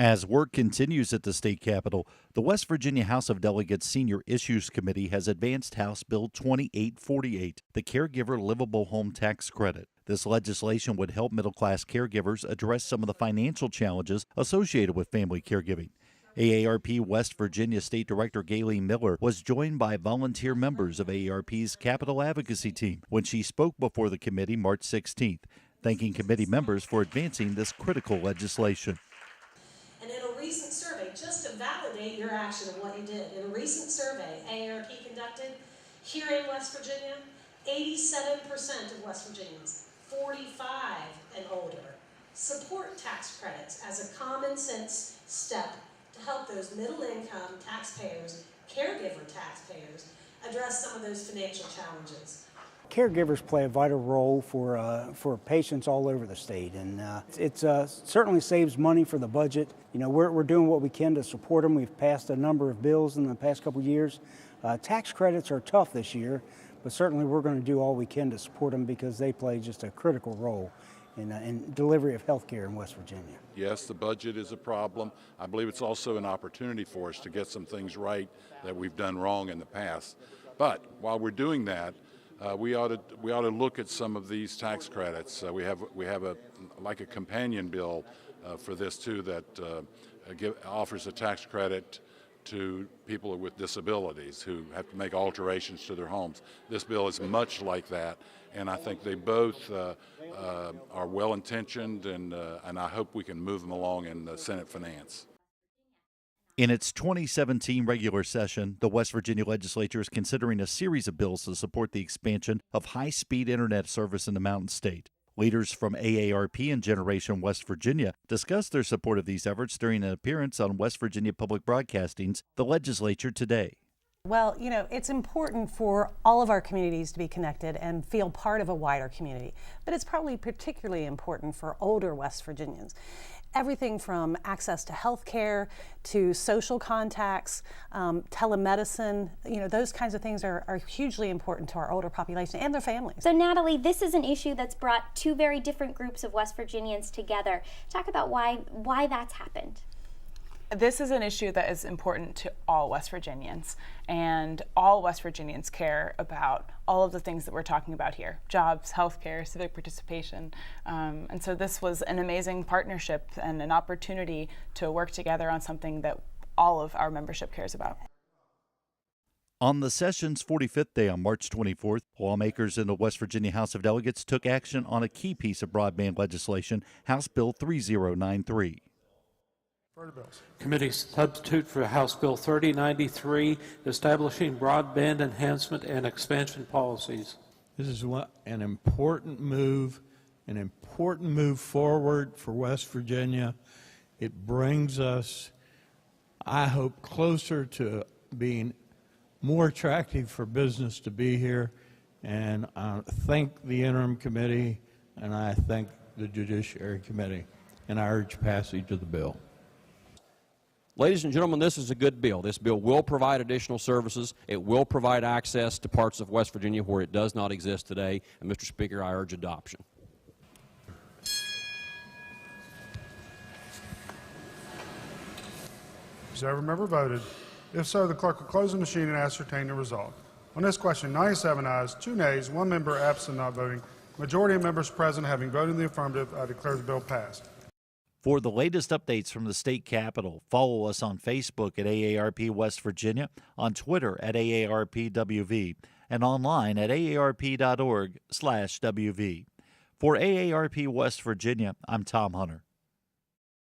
As work continues at the state capitol, the West Virginia House of Delegates Senior Issues Committee has advanced House Bill 2848, the Caregiver Livable Home Tax Credit. This legislation would help middle-class caregivers address some of the financial challenges associated with family caregiving. AARP West Virginia State Director Gaylene Miller was joined by volunteer members of AARP's Capital Advocacy Team when she spoke before the committee March 16th, thanking committee members for advancing this critical legislation. And in a recent survey, just to validate your action and what you did, in a recent survey AARP conducted here in West Virginia, 87% of West Virginians, 45 and older, support tax credits as a common sense step to help those middle income taxpayers, caregiver taxpayers, address some of those financial challenges. Caregivers play a vital role for patients all over the state, and it certainly saves money for the budget. You know, we're doing what we can to support them. We've passed a number of bills in the past couple of years. Tax credits are tough this year, but certainly we're going to do all we can to support them because they play just a critical role in delivery of health care in West Virginia. Yes, the budget is a problem. I believe it's also an opportunity for us to get some things right that we've done wrong in the past. But while we're doing that, we ought to look at some of these tax credits. We have a companion bill for this too that offers a tax credit to people with disabilities who have to make alterations to their homes. This bill is much like that, and I think they both are well-intentioned, and I hope we can move them along in the Senate Finance. In its 2017 regular session, the West Virginia legislature is considering a series of bills to support the expansion of high-speed internet service in the Mountain State. Leaders from AARP and Generation West Virginia discussed their support of these efforts during an appearance on West Virginia Public Broadcasting's The Legislature Today. Well, you know, it's important for all of our communities to be connected and feel part of a wider community, but it's probably particularly important for older West Virginians. Everything from access to health care to social contacts, telemedicine, you know, those kinds of things are hugely important to our older population and their families. So Natalie, this is an issue that's brought two very different groups of West Virginians together. Talk about why that's happened. This is an issue that is important to all West Virginians, and all West Virginians care about all of the things that we're talking about here: jobs, healthcare, civic participation. And so this was an amazing partnership and an opportunity to work together on something that all of our membership cares about. On the session's 45th day on March 24th, lawmakers in the West Virginia House of Delegates took action on a key piece of broadband legislation, House Bill 3093. Committee substitute for House Bill 3093, establishing broadband enhancement and expansion policies. This is an important move forward for West Virginia. It brings us, I hope, closer to being more attractive for business to be here. And I thank the interim committee, and I thank the Judiciary Committee, and I urge passage of the bill. Ladies and gentlemen, this is a good bill. This bill will provide additional services. It will provide access to parts of West Virginia where it does not exist today. And Mr. Speaker, I urge adoption. Has every member voted? If so, the clerk will close the machine and ascertain the result. On this question, 97 ayes, 2 nays, 1 member absent not voting. Majority of members present having voted in the affirmative, I declare the bill passed. For the latest updates from the state capitol, follow us on Facebook at AARP West Virginia, on Twitter at AARP WV, and online at aarp.org/WV. For AARP West Virginia, I'm Tom Hunter.